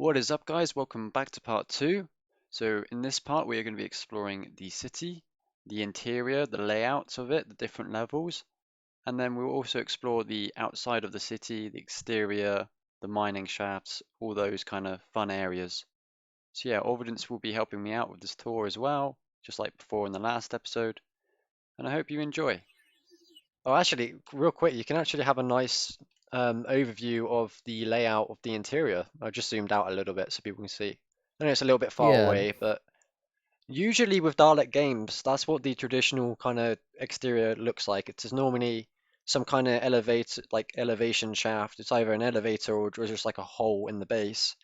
What is up, guys? Welcome back to part 2. So in this part we are going to be exploring the city, the interior, the layouts of it, the different levels, and then we'll also explore the outside of the city, the exterior, the mining shafts, all those kind of fun areas. So yeah, Auvidence will be helping me out with this tour as well, just like before in the last episode, and I hope you enjoy. Oh, actually, real quick, you can actually have a nice overview of the layout of the interior. I just zoomed out a little bit so people can see. I know it's a little bit far Yeah, away, but usually with Dalek games, that's what the traditional kind of exterior looks like. It's normally some kind of elevation shaft. It's either an elevator or just like a hole in the base,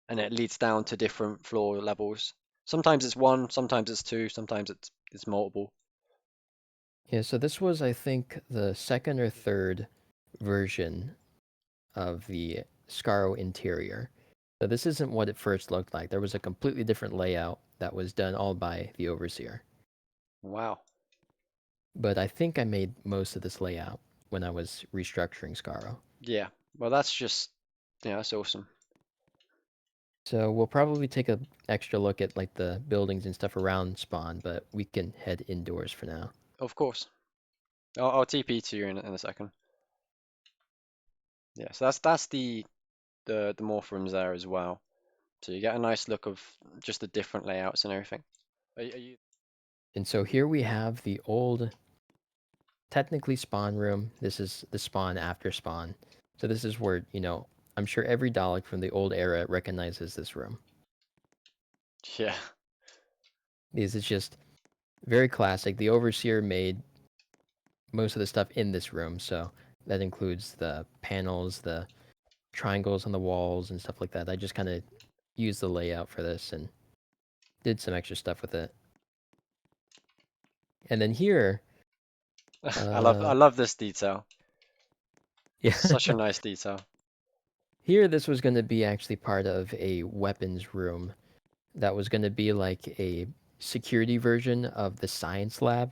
and it leads down to different floor levels. Sometimes it's one, sometimes it's two, sometimes it's multiple. yeah. So this was, I think, the second or third version of the Skaro interior. So this isn't what it first looked like. There was a completely different layout that was done all by the overseer. Wow. But I think I made most of this layout when I was restructuring Skaro. Yeah. Well, that's awesome. So we'll probably take a extra look at like the buildings and stuff around spawn, but we can head indoors for now. Of course. I'll TP to you in a second. Yeah, so that's the morph rooms there as well. So you get a nice look of just the different layouts and everything. Are you... And so here we have the old, technically spawn room. This is the spawn after spawn. So this is where, I'm sure every Dalek from the old era recognizes this room. Yeah. This is just very classic. The Overseer made most of the stuff in this room, so that includes the panels, the triangles on the walls, and stuff like that. I just kind of used the layout for this and did some extra stuff with it. And then here, I love this detail. yeah, Such a nice detail. here this was going to be actually part of a weapons room that was going to be like a security version of the science lab.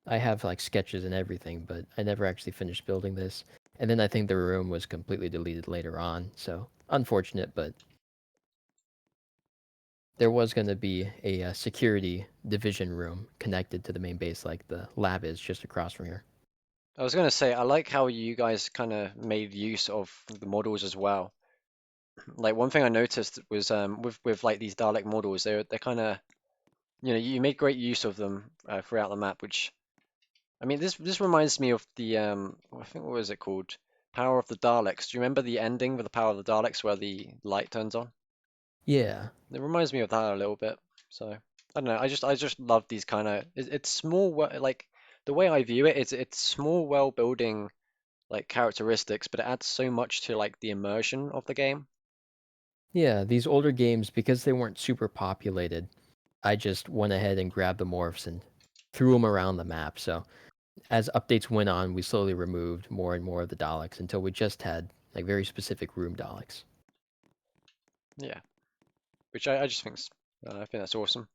I have like sketches and everything, but I never actually finished building this. And then I think the room was completely deleted later on, so unfortunate, but there was going to be a security division room connected to the main base, like the lab is just across from here. I was gonna say I like how you guys kind of made use of the models as well. Like one thing I noticed was with like these Dalek models, they're kind of you made great use of them throughout the map, which I mean this reminds me of the I think what was it called? Power of the Daleks. Do you remember the ending with the Power of the Daleks where the light turns on? Yeah, It reminds me of that a little bit. So I don't know. I just love these kind of it's small like the way I view it is it's small well building like characteristics, but it adds so much to like the immersion of the game. yeah, these older games, because they weren't super populated, I just went ahead and grabbed the morphs and threw them around the map. So as updates went on, we slowly removed more and more of the Daleks until we just had like very specific room Daleks. Yeah, which I just I think that's awesome.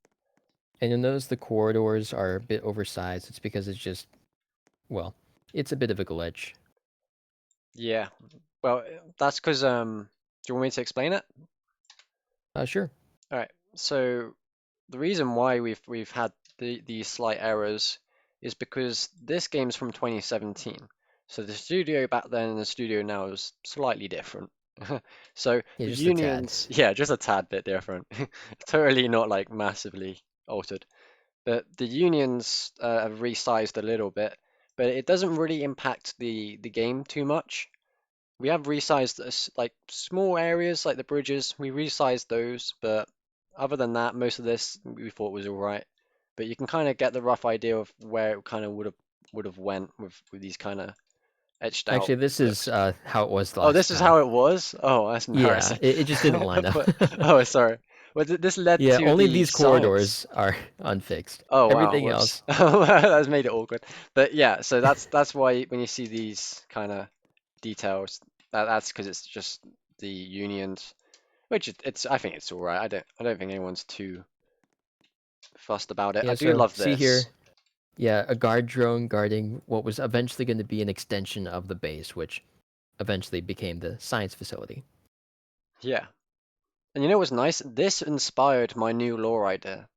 And you'll notice the corridors are a bit oversized. It's because it's just, well, it's a bit of a glitch. Yeah. Well, that's because do you want me to explain it? Sure. All right. So the reason why we've had these slight errors is because this game's from 2017. So the studio back then and the studio now is slightly different. So Yeah, the just a tad. unions, yeah, just a tad bit different. Totally not like massively altered. But the unions have resized a little bit, but it doesn't really impact the game too much. We have resized like small areas like the bridges. We resized those, but other than that, most of this we thought was all right. But you can kind of get the rough idea of where it kind of would have went with these kind of etched out Actually, this is looks. how it was the Oh, last this is time. how it was? Oh, that's Yeah, embarrassing. it just didn't line up. Oh, sorry. Well, this led Yeah, to only the these science. corridors are unfixed. Oh wow, Everything whoops. else, That's made it awkward. But yeah, so that's why when you see these kind of details, that's because it's just the unions, which it's I think it's all right. I don't think anyone's too fussed about it. I yeah, do so love see here, this. yeah, a guard drone guarding what was eventually going to be an extension of the base, which eventually became the science facility. Yeah. And you know what's nice? This inspired my new lore idea.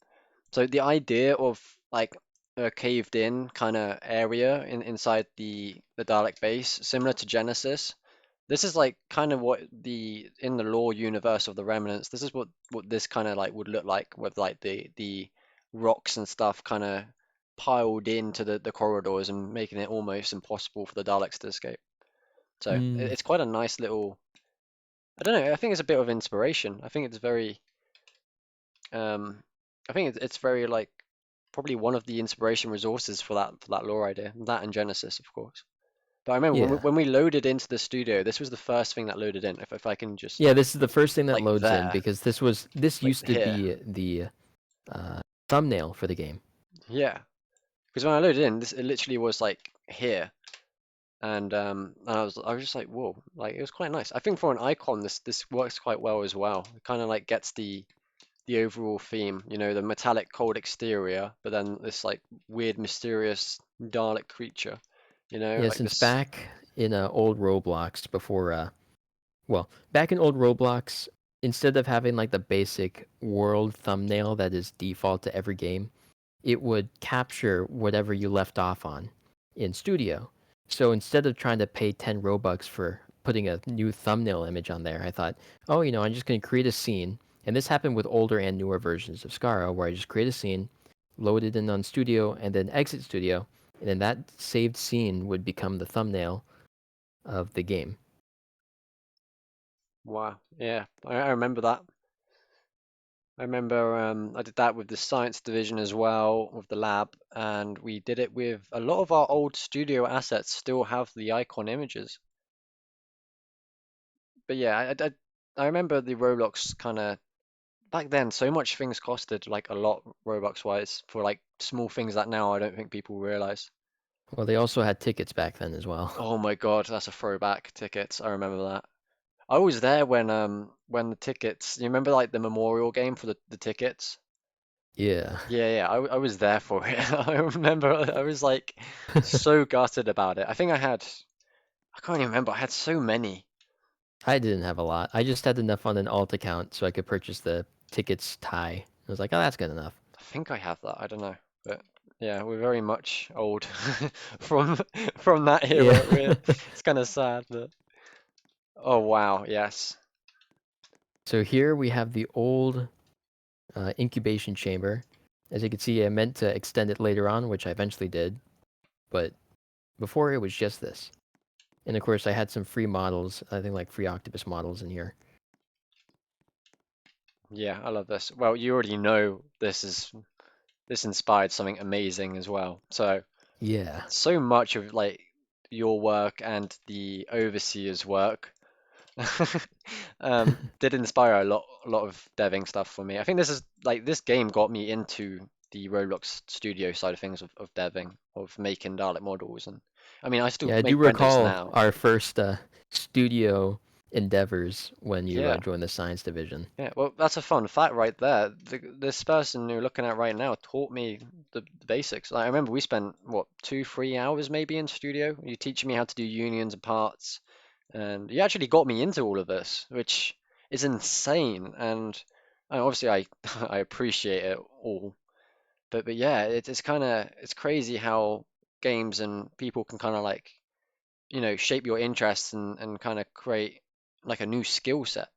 So the idea of like a caved in kind of area inside the Dalek base, similar to Genesis. This is like kind of what the in the lore universe of the Remnants, this is what this kind of like would look like with like the rocks and stuff kind of piled into the corridors and making it almost impossible for the Daleks to escape. So Mm. it's quite a nice little, I don't know, I think it's a bit of inspiration. I think it's very um I think it's very like probably one of the inspiration resources for that lore idea. That and Genesis, of course. But I remember Yeah. when we loaded into the studio, this was the first thing that loaded in. If I can just Yeah, this is the first thing that like loads in there, because this like used to here, be the thumbnail for the game. yeah. Because when I loaded in, this it literally was like here, and I was just like, whoa, like it was quite nice. I think for an icon, this works quite well as well. It kind of like gets the overall theme, you know, the metallic cold exterior, but then this like weird mysterious Dalek creature, you know, Yeah, like since this. back in old Roblox before well, back in old Roblox, instead of having like the basic world thumbnail that is default to every game, it would capture whatever you left off on in Studio. So instead of trying to pay 10 Robux for putting a new thumbnail image on there, I thought, oh, I'm just going to create a scene. And this happened with older and newer versions of Skaro, where I just create a scene, load it in on Studio, and then exit Studio. And then that saved scene would become the thumbnail of the game. Wow, yeah, I remember that. I remember I did that with the science division as well, with the lab, and we did it with a lot of our old studio assets still have the icon images. But yeah, I remember the Roblox kind of back then, so much things costed like a lot Robux wise for like small things that now I don't think people realize. Well, they also had tickets back then as well. Oh my God, that's a throwback, tickets. I remember that. I was there when the tickets, you remember like the memorial game for the tickets? Yeah. Yeah, I was there for it. I remember I was like so gutted about it. I can't even remember. I had so many. I didn't have a lot. I just had enough on an alt account so I could purchase the tickets tie. I was like, oh, that's good enough. I think I have that. I don't know. But yeah, we're very much old from from that Yeah. era. It's kind of sad, but oh wow, yes. So here we have the old incubation chamber. As you can see, I meant to extend it later on, which I eventually did, but before it was just this. And of course, I had some free models, I think like free octopus models in here. Yeah, I love this. Well, you already know this inspired something amazing as well. So Yeah. so much of like your work and the overseer's work did inspire a lot of deving stuff for me. I think this is like this game got me into the Roblox studio side of things of deving, of making Dalek models, and I mean I still Yeah, I do make renders recall now. our first studio endeavors when you Yeah, joined the science division. yeah. Well, that's a fun fact right there. This person you're looking at right now taught me the basics. Like, I remember we spent what 2, 3 hours maybe in studio. You teaching me how to do unions and parts, and you actually got me into all of this, which is insane. And obviously I I appreciate it all. But yeah, it's kind of it's crazy how games and people can kind of like shape your interests and kind of create like a new skill set.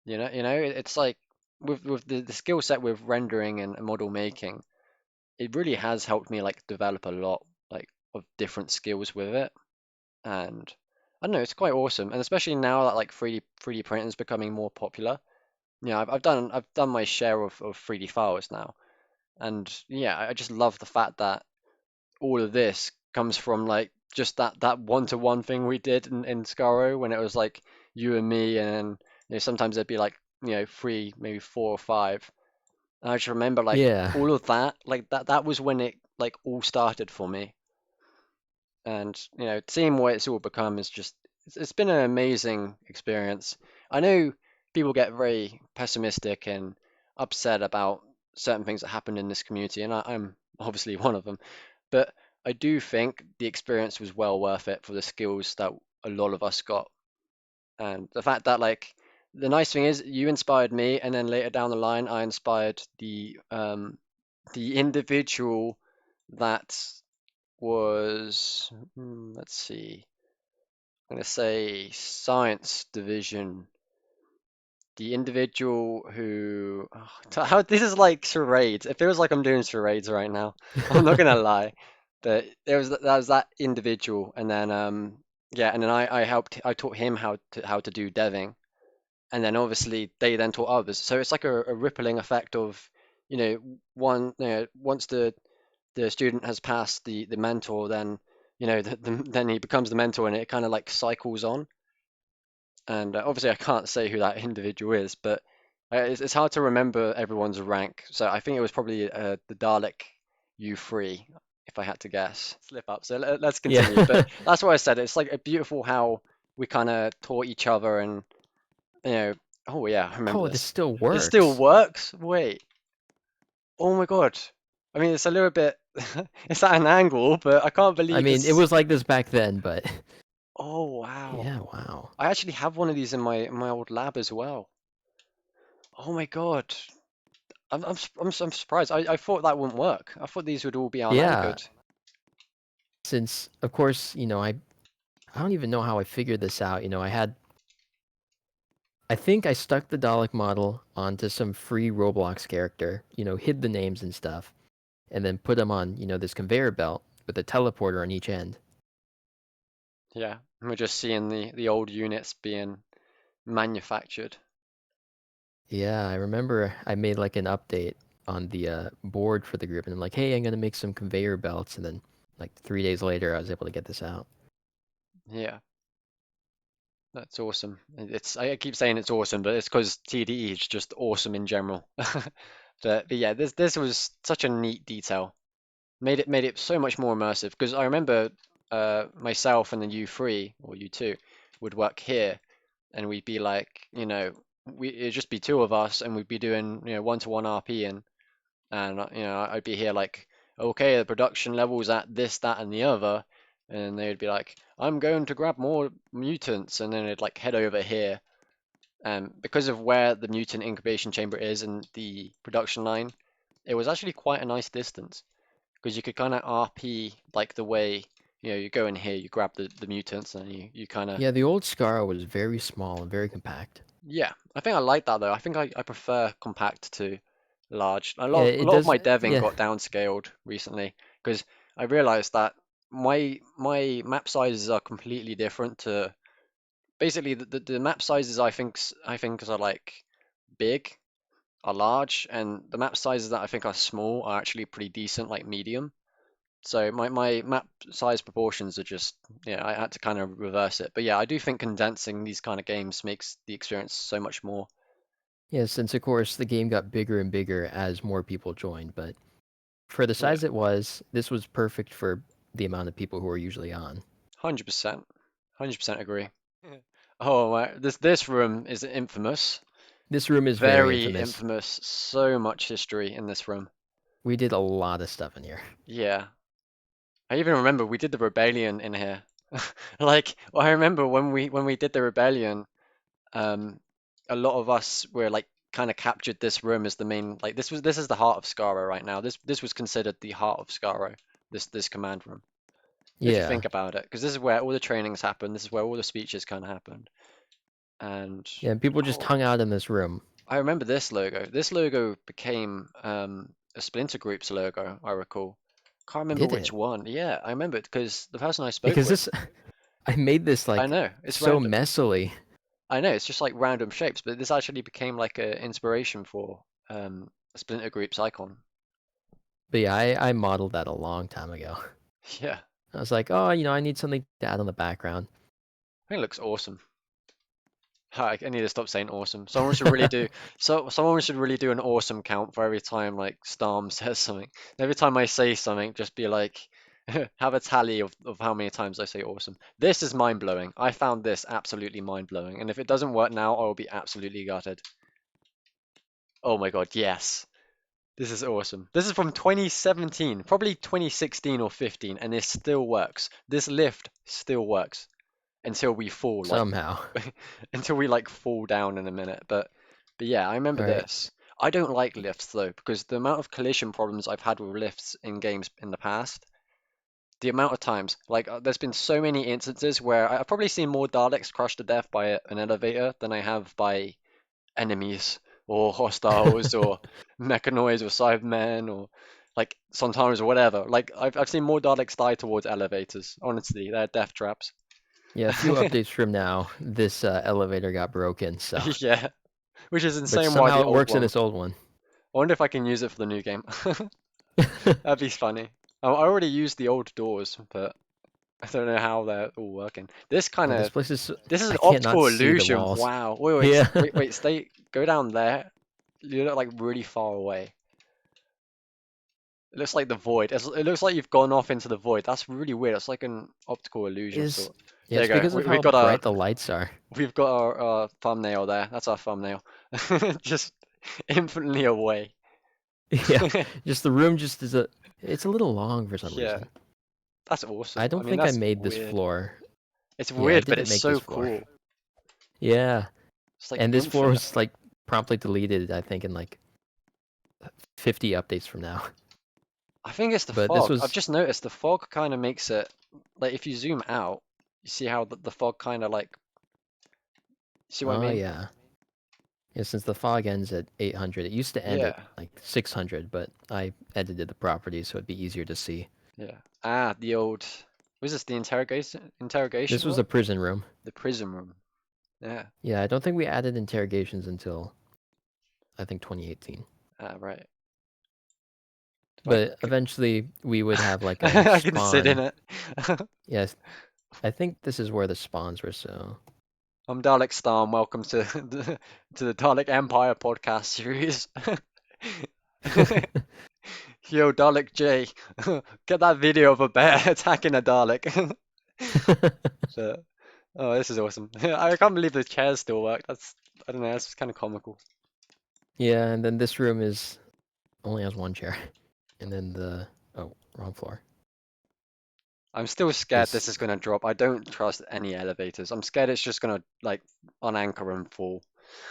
It's like with the skill set with rendering and model making, it really has helped me like develop a lot like of different skills with it. And I don't know, it's quite awesome. And especially now that like 3D printing is becoming more popular. I've done my share of 3D files now. And yeah, I just love the fact that all of this comes from like just that one-to-one thing we did in Skaro when it was like you and me, and sometimes there'd be like three, maybe four or five. And I just remember like Yeah. all of that, like that was when it like all started for me. And seeing what it's all become is just it's been an amazing experience. I know people get very pessimistic and upset about certain things that happen in this community, and I'm obviously one of them. But I do think the experience was well worth it for the skills that a lot of us got, and the fact that like the nice thing is you inspired me, and then later down the line, I inspired the individual that was, let's see, I'm gonna say science division. The individual who, how this is like charades. It feels like I'm doing charades right now. I'm not gonna lie, but that was that individual, and then yeah, and then I taught him how to do deving, and then obviously they then taught others. So it's like a rippling effect of, once the student has passed the mentor, then then he becomes the mentor, and it kind of like cycles on. And obviously, I can't say who that individual is, but it's hard to remember everyone's rank. So I think it was probably the Dalek U3, if I had to guess. Slip up. So let's continue. Yeah. But that's what I said. It's like a beautiful how we kind of taught each other, and you know, oh yeah, I remember Oh, this this. still It still works. works. Wait. Oh my God. I mean, it's a little bit, it's at an angle, but I can't I believe mean, it it's. was like this back then, but Oh wow. yeah, wow. I actually have one of these in my old lab as well. Oh my God. I'm surprised. I thought that wouldn't work. I thought these would all be Yeah, unanchored. since of course, I don't even know how I figured this out. I think I stuck the Dalek model onto some free Roblox character, hid the names and stuff, and then put them on, this conveyor belt with a teleporter on each end. Yeah, we're just seeing the old units being manufactured. Yeah, I remember I made like an update on the board for the group, and I'm like, hey, I'm gonna make some conveyor belts, and then like 3 days later, I was able to get this out. Yeah, that's awesome. I keep saying it's awesome, but it's because TDE is just awesome in general. But yeah, this was such a neat detail. Made it so much more immersive because I remember myself and then you three or you two would work here, and we'd be like, it'd just be two of us, and we'd be doing, one-to-one RP, and I'd be here like, okay, the production level's at this, that, and the other, and they'd be like, I'm going to grab more mutants, and then it'd like head over here, and because of where the mutant incubation chamber is and the production line, it was actually quite a nice distance because you could kind of RP like the way, you go in here, you grab the mutants, and you kind of. Yeah, the old Skaro was very small and very compact. Yeah, I think I like that though. I think I prefer compact to large. A Yeah, lot of a it lot of does. my deving Yeah, got downscaled recently because I realized that my map sizes are completely different to basically the map sizes I think are like big are large, and the map sizes that I think are small are actually pretty decent, like medium. So my map size proportions are just, I had to kind of reverse it. But yeah, I do think condensing these kind of games makes the experience so much more. yeah. Since of course the game got bigger and bigger as more people joined, but for the Yeah, size it was, this was perfect for the amount of people who are usually on. 100%. 100% agree. Yeah. Oh my, this room is infamous. This room is very Very infamous. infamous. So much history in this room. We did a lot of stuff in here. Yeah. I even remember we did the rebellion in here. Like, well, I remember when we did the rebellion, um, a lot of us were like kind of captured this room as the main, like this is the heart of Skaro right now. This was considered the heart of Skaro, this command room. If you Yeah, think about it, because this is where all the trainings happen, this is where all the speeches kind of happened. And yeah. And people just oh, hung out in this room. I remember this logo. This logo became a Splinter Group's logo, I recall. Can't remember Did which it? one. Yeah, I remember it because the person I spoke Because with. this, I made this I like know, it's so random. messily. I know, it's just like random shapes, but this actually became like an inspiration for a Splinter Group's icon. But yeah, I modeled that a long time ago. Yeah, I was like, oh, I need something to add on the background. I think it looks awesome. I need to stop saying awesome. Someone should really do an awesome count for every time like Storm says something. Every time I say something, just be like have a tally of how many times I say awesome. This is mind blowing. I found this absolutely mind blowing. And if it doesn't work now, I will be absolutely gutted. Oh my God, yes. This is awesome. This is from 2017, probably 2016 or 15, and it still works. This lift still works. until we fall, like Somehow. until we like fall down in a minute. But yeah, I remember All right. this. I don't like lifts though, because the amount of collision problems I've had with lifts in games in the past, the amount of times, like there's been so many instances where I've probably seen more Daleks crushed to death by an elevator than I have by enemies or hostiles or mechanoids or Cybermen or like sometimes or whatever. Like I've seen more Daleks die towards elevators. Honestly, they're death traps. Yeah, a few updates from now, this elevator got broken, so. Yeah, which is But insane why somehow the it old works in one. this old one. I wonder if I can use it for the new game. That'd be funny. I already used the old doors, but I don't know how they're all working. This kind Yeah, this of place is. this is I an can't not optical see the illusion. walls. Wow. Wait, wait, Yeah. wait, wait. Stay. Go down there. You look like really far away. It looks like the void. It looks like you've gone off into the void. That's really weird. It's like an optical illusion of Is sort. yeah, There you it's go. because of We've how got our bright the lights are. thumbnail there. That's our thumbnail. Just infinitely away. Yeah, just the room just is a. It's a little long for some Yeah, reason. that's I awesome. I don't mean, think I that's made this weird. floor. It's Yeah, I weird, but didn't it's make this so floor. cool. Yeah, It's like and this floor infinite. was like promptly deleted. I think in like 50 updates from now. I think it's the But this fog. I've was. just noticed the fog kind of makes it like if you zoom out, you see how the fog kind of like. See what I Oh mean? yeah. Yeah, since the fog ends at 800, it used to end at Yeah, like 600, but I edited the properties so it'd be easier to see. yeah. Ah, the old. Was this the interrogation This was room? a prison room. The prison room. Yeah. Yeah, I don't think we added interrogations until I think 2018. Ah, right. If I But eventually we would have like a I can sit in spawn. it. Yes, I think this is where the spawns were, so. I'm Dalek Star and welcome to the Dalek Empire podcast series. Yo, Dalek J, get that video of a bear attacking a Dalek. So, oh, this is awesome. I can't believe the chairs still work. I don't know, that's kind of comical. Yeah, and then this room is only has one chair. And then wrong floor. I'm still scared This this is gonna drop. I don't trust any elevators. I'm scared it's just gonna like unanchor and fall.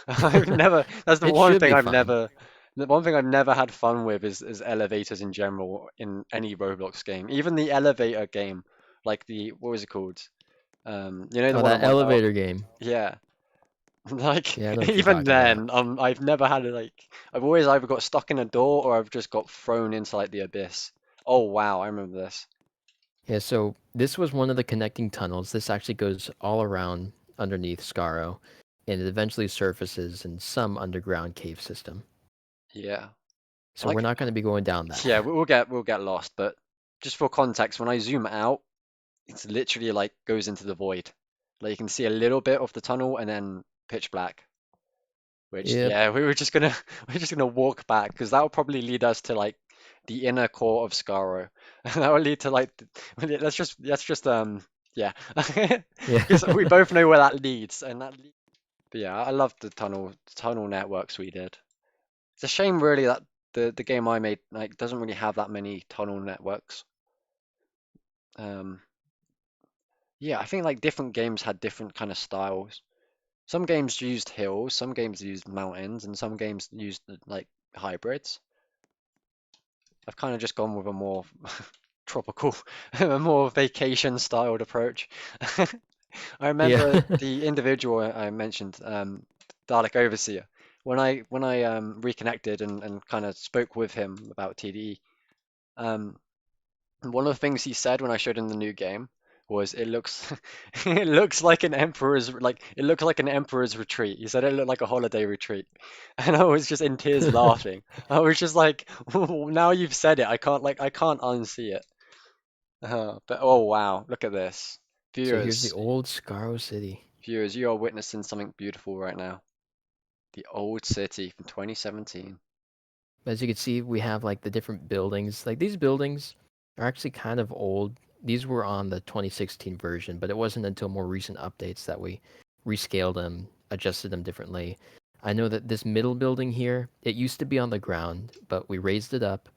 That's the it one should thing be I've fine. never, the one thing I've never had fun with is elevators in general in any Roblox game. Even the elevator game, like what was it called? The Oh, one that on my elevator game. yeah. Like Yeah, I know what you're even talking about. then, I've never had it like I've always either got stuck in a door or I've just got thrown into like the abyss. Oh wow, I remember this. Yeah, so this was one of the connecting tunnels. This actually goes all around underneath Skaro, and it eventually surfaces in some underground cave system. Yeah. So we're Like not going to be going down that. yeah, we'll get lost, but just for context, when I zoom out, it's literally like goes into the void. Like you can see a little bit of the tunnel and then pitch black. Which Yep. yeah, we were just gonna we're just gonna walk back because that will probably lead us to like the inner core of Skaro. That will lead to like let's just yeah, Yeah. because we both know where that leads and but yeah, I love the tunnel networks we did. It's a shame really that the game I made like doesn't really have that many tunnel networks. Um, yeah, I think like different games had different kind of styles. Some games used hills, some games used mountains, and some games used like hybrids. I've kind of just gone with a more tropical, a more vacation styled approach. I remember Yeah. the individual I mentioned, Dalek Overseer. When I reconnected and kind of spoke with him about TDE, um, one of the things he said when I showed him the new game was it looks it looks like an emperor's retreat. He said it looked like a holiday retreat. And I was just in tears laughing. I was just like, now you've said it, I can't unsee it. But oh wow, look at this. So here's the Viewers, old Skaro city. viewers, you are witnessing something beautiful right now. The old city from 2017. As you can see, we have like the different buildings. Like these buildings are actually kind of old. These were on the 2016 version, but it wasn't until more recent updates that we rescaled them, adjusted them differently. I know that this middle building here, it used to be on the ground, but we raised it up.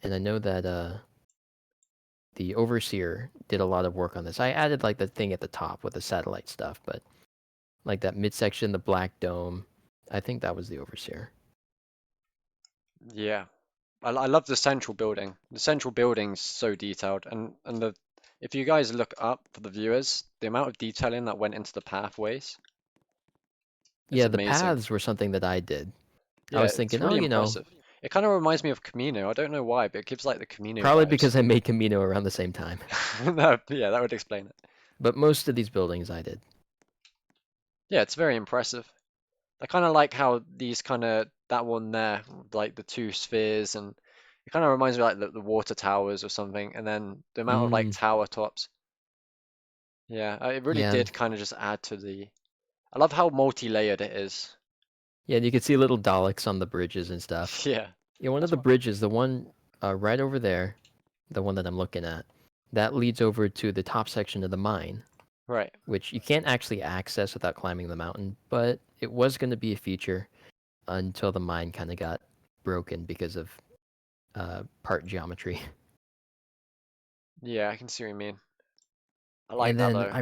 And I know that the overseer did a lot of work on this. I added like the thing at the top with the satellite stuff, but like that midsection, the black dome, I think that was the overseer. Yeah. I love the central building. The central building's so detailed, and the if you guys look up for the viewers, the amount of detailing that went into the pathways is Yeah, the amazing. paths were something that I did. I Yeah, was it's thinking, oh, really impressive. It kind of reminds me of Camino. I don't know why, but it gives like the Camino probably vibes. because I made Camino around the same time. No, yeah, that would explain it. But most of these buildings I did. Yeah, it's very impressive. I kind of like how these kind of that one there, like the two spheres, and it kind of reminds me like the water towers or something, and then the amount of like Mm, tower tops. Yeah, it really yeah, did kind of just add to the. I love how multi-layered it is. yeah, and you could see little Daleks on the bridges and stuff. Yeah, Yeah, one of that's the what. bridges, the one right over there, the one that I'm looking at, that leads over to the top section of the mine, Right. which you can't actually access without climbing the mountain, but it was going to be a feature until the mine kind of got broken because of part geometry. Yeah, I can see what you mean. I like And that then though.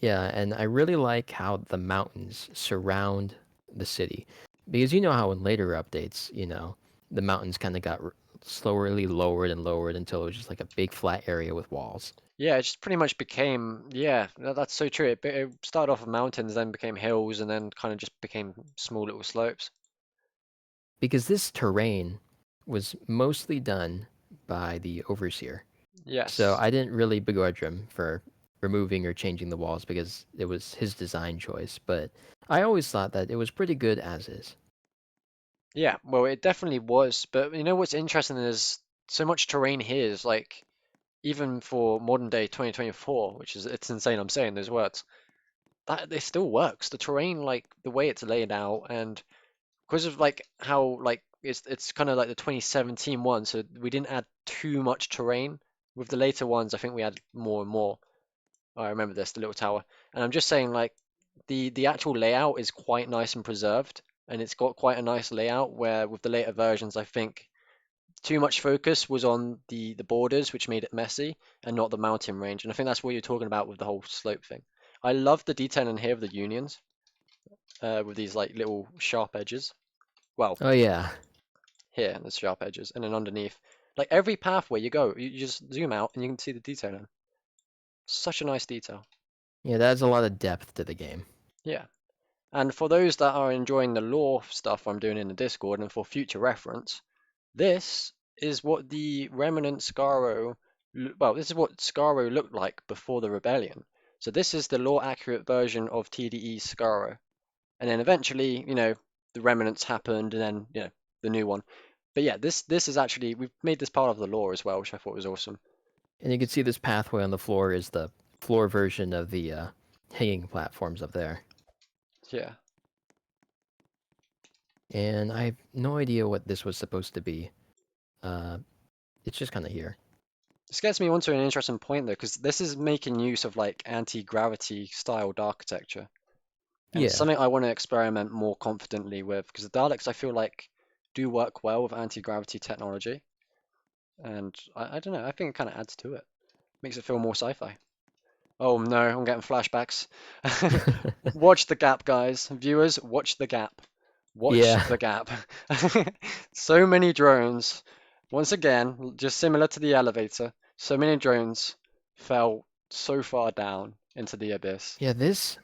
I really like how the mountains surround the city. Because you know how in later updates, the mountains kind of got slowly lowered and lowered until it was just like a big flat area with walls. Yeah, it just pretty much became. Yeah, that's so true. It started off with mountains, then became hills, and then kind of just became small little slopes. Because this terrain was mostly done by the overseer. So Yes. I didn't really begrudge him for removing or changing the walls because it was his design choice. But I always thought that it was pretty good as is. Yeah, well, it definitely was. But you know what's interesting is so much terrain here is like even for modern day 2024, which is it's insane I'm saying those words. That it still works. The terrain, like the way it's laid out, and because of like how like it's kind of like the 2017 one, so we didn't add too much terrain. With the later ones, I think we added more and more. Oh, I remember this, the little tower. And I'm just saying like the actual layout is quite nice and preserved, and it's got quite a nice layout where with the later versions, I think too much focus was on the borders, which made it messy, and not the mountain range. And I think that's what you're talking about with the whole slope thing. I love the detail in here of the unions, with these like little sharp edges. Well, Oh, yeah. here, there's sharp edges, and then underneath, like every pathway you go, you just zoom out and you can see the detailing. Such a nice detail. Yeah, that adds a lot of depth to the game. Yeah. And for those that are enjoying the lore stuff I'm doing in the Discord, and for future reference, this is what the remnant Skaro, well, this is what Skaro looked like before the rebellion. So this is the lore accurate version of TDE Skaro. And then eventually, the remnants happened, and then, the new one. But yeah, this is actually we've made this part of the lore as well, which I thought was awesome. And you can see this pathway on the floor is the floor version of the hanging platforms up there. Yeah. And I have no idea what this was supposed to be. Uh, it's just kind of here. This gets me onto an interesting point though, because this is making use of like anti-gravity styled architecture. And it's Yeah. something I want to experiment more confidently with, because the Daleks I feel like do work well with anti-gravity technology. And I don't know, I think it kind of adds to it. Makes it feel more sci-fi. Oh no, I'm getting flashbacks. Watch the gap, guys. Viewers, watch the gap. Watch Yeah. the gap. So many drones. Once again, just similar to the elevator, so many drones fell so far down into the abyss. Yeah, this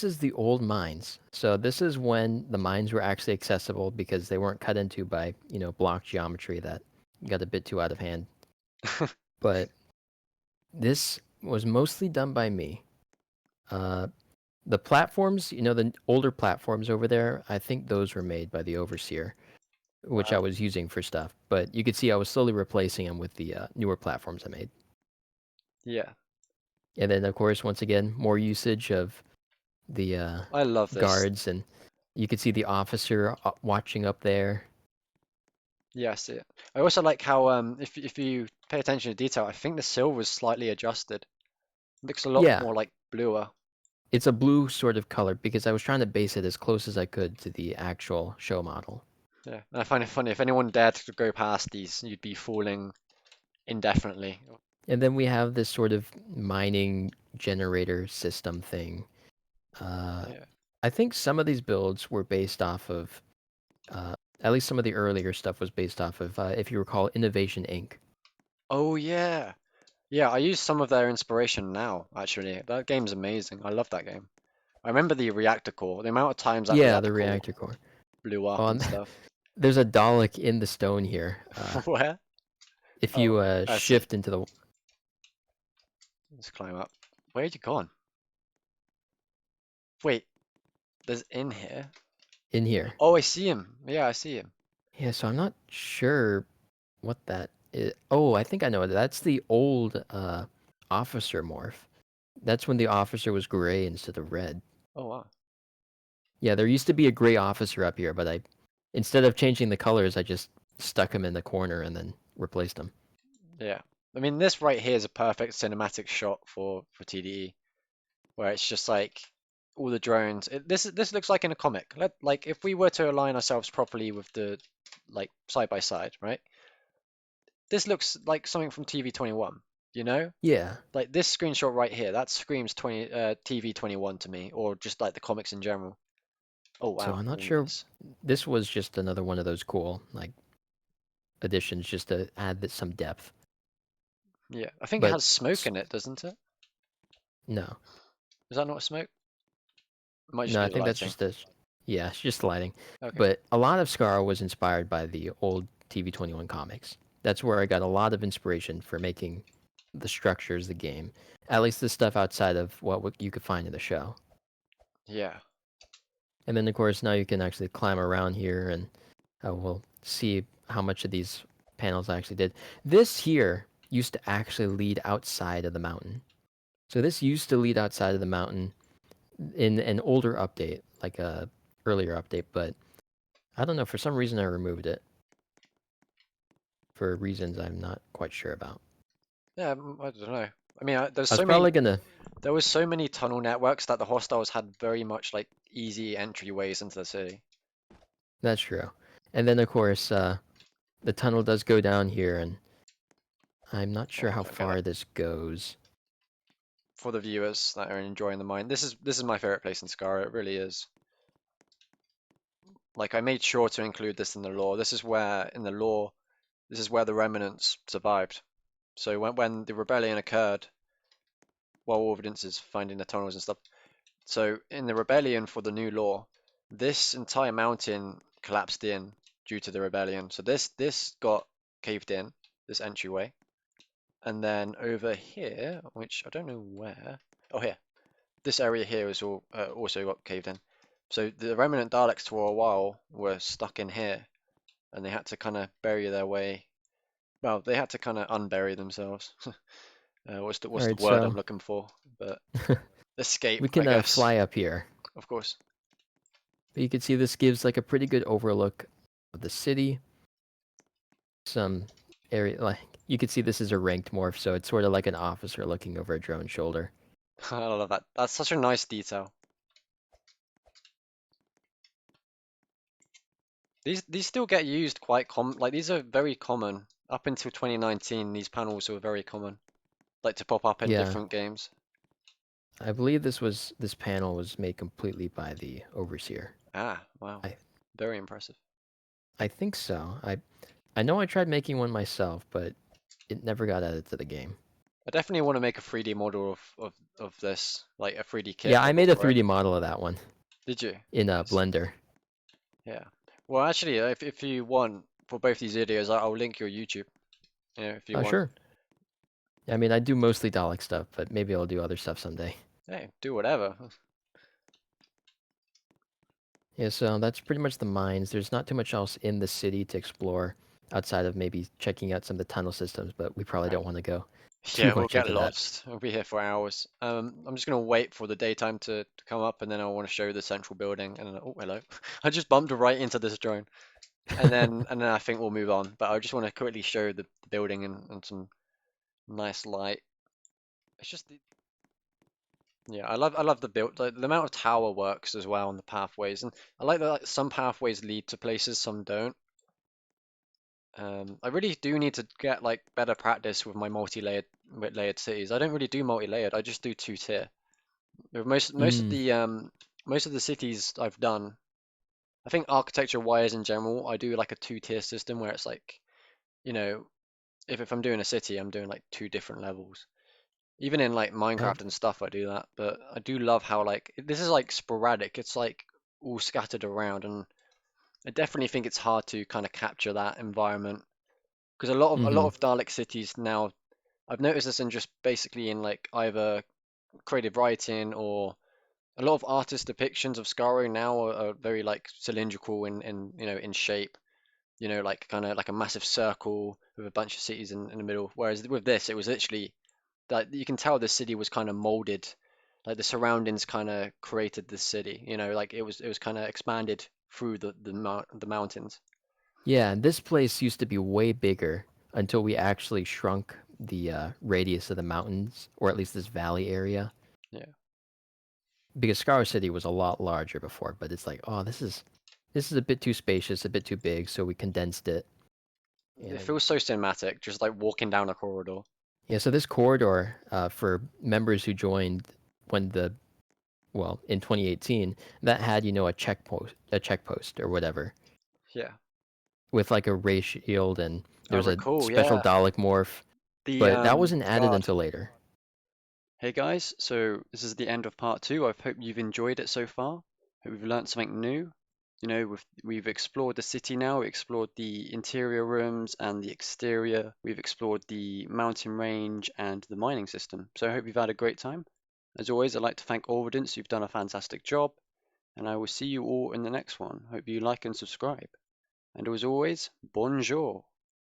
is the old mines. So this is when the mines were actually accessible because they weren't cut into by, block geometry that got a bit too out of hand. But this was mostly done by me. Uh, the platforms, the older platforms over there, I think those were made by the overseer, which I Wow. was using for stuff. But you could see I was slowly replacing them with the newer platforms I made. Yeah, And then, of course, once again, more usage of the I love this. guards, and you could see the officer watching up there. Yeah, I see it. I also like how if you pay attention to detail, I think the silver's slightly adjusted. It looks a lot Yeah, more like bluer. it's a blue sort of color because I was trying to base it as close as I could to the actual show model. Yeah, and I find it funny if anyone dared to go past these, you'd be falling indefinitely. And then we have this sort of mining generator system thing. Yeah. I think some of these builds were based off of, uh, at least some of the earlier stuff was based off of, if you recall, Innovation Inc. Oh yeah. Yeah, I use some of their inspiration now, actually. That game's amazing. I love that game. I remember the reactor core, the amount of times that Yeah, the reactor core reactor core. blew up Oh, and and stuff. there's a Dalek in the stone here. Where? If Oh, you I see. shift into the Let's climb up. Where you gone? Wait, there's in here. in here. Oh, I see him. Yeah, I see him. Yeah, so I'm not sure what that is. Oh, I think I know it. That's the old officer morph. That's when the officer was gray instead of red. Oh, wow. Yeah, there used to be a gray officer up here, but instead of changing the colors, I just stuck him in the corner and then replaced him. Yeah. I mean, this right here is a perfect cinematic shot for TDE, where it's just like all the drones. This looks like in a comic. Like if we were to align ourselves properly with the like side by side, right? This looks like something from TV 21, you know? Yeah. Like this screenshot right here, that screams TV 21 to me, or just like the comics in general. Oh So wow, I'm look not at sure. this. This was just another one of those cool like additions, just to add some depth. Yeah, I think it But has smoke in it, doesn't it? no, Is that not a smoke? It might just no, I be the think that's lighting. just a, yeah, it's just lighting. Okay. But a lot of Skaro was inspired by the old TV 21 comics. That's where I got a lot of inspiration for making the structures, the game, at least the stuff outside of what you could find in the show. Yeah. And then of course now you can actually climb around here, and we'll see how much of these panels I actually did. This here used to actually lead outside of the mountain. So this used to lead outside of the mountain in an older update, like a earlier update, but I don't know, for some reason I removed it. For reasons I'm not quite sure about. Yeah, I don't know. I mean, I was probably gonna there was so many tunnel networks that the hostiles had very much like easy entryways into the city. That's true. And then of course, the tunnel does go down here, and I'm not sure Oh, how okay, look. far this goes. For the viewers that are enjoying the mine, this is my favorite place in Skaro. It really is. Like I made sure to include this in the lore. This is where in the lore, this is where the remnants survived. So when the rebellion occurred, while Auvidences finding the tunnels and stuff. So in the rebellion for the new law, this entire mountain collapsed in due to the rebellion. So this got caved in, this entryway. And then over here, which I don't know where. Oh, here. This area here is all also got caved in. So the remnant Daleks for a while were stuck in here, and they had to kind of bury their way. Well, they had to kind of unbury themselves. All What's the right, word so I'm looking for? But escape, we I can guess. fly up here. Of course. But you can see this gives like a pretty good overlook of the city. Some area, like you can see this is a ranked morph, so it's sort of like an officer looking over a drone's shoulder. I love that. That's such a nice detail. These still get used quite like these are very common. Up until 2019, these panels were very common, like to pop up in Yeah, different games. I believe this panel was made completely by the overseer. Ah, wow. I Very impressive. I think so. I know I tried making one myself, but it never got added to the game. I definitely want to make a 3D model of this, like a 3D kit Yeah, I model made a for it. 3D model of that one Did you? in Nice. Blender. Yeah. Well, actually, if you want for both these videos, I'll link your YouTube. If you Oh, want. sure. I mean, I do mostly Dalek stuff, but maybe I'll do other stuff someday. Hey, do whatever. Yeah, so that's pretty much the mines. There's not too much else in the city to explore outside of maybe checking out some of the tunnel systems, but we probably Right. don't want to go too Yeah, we'll much get into that. lost. We'll be here for hours. I'm just gonna wait for the daytime to come up, and then I want to show the central building. And then, oh, hello! I just bumped right into this drone, and then I think we'll move on. But I just want to quickly show the building and some nice light. It's just yeah, I love the build, the amount of tower works as well on the pathways, and I like that like, some pathways lead to places, some don't. I really do need to get like better practice with my layered cities. I don't really do multi-layered. I just do 2-tier. With Mm. most of the cities I've done, I think architecture wise in general, I do like a 2-tier system where it's like, you know, if I'm doing a city, I'm doing like 2 different levels. Even in like Oh. Minecraft and stuff, I do that. But I do love how like this is like sporadic. It's like all scattered around, and I definitely think it's hard to kind of capture that environment because a lot Mm-hmm. of Dalek cities now, I've noticed this in just basically in like either creative writing or a lot of artist depictions of Skaro now are very like cylindrical in shape, like kind of like a massive circle with a bunch of cities in the middle. Whereas with this, it was literally that you can tell the city was kind of molded, like the surroundings kind of created the city, like it was kind of expanded through the mountains. Yeah, and this place used to be way bigger until we actually shrunk the radius of the mountains, or at least this valley area. Yeah. Because Skaro City was a lot larger before, but it's like, oh, this is a bit too spacious, a bit too big, so we condensed it. It And feels so cinematic, just like walking down a corridor. yeah, so this corridor for members who joined when in 2018, that had a check post or whatever, Yeah. with like a ray shield, and I there was a recall, special yeah. Dalek morph, The but that wasn't added guard. until later. Hey guys, so this is the end of part two. I hope you've enjoyed it so far. Hope we've learned something new. We've explored the city now. We explored the interior rooms and the exterior. We've explored the mountain range and the mining system. So I hope you've had a great time. As always, I'd like to thank Auvidence. You've done a fantastic job, and I will see you all in the next one. Hope you like and subscribe. And as always, bonjour.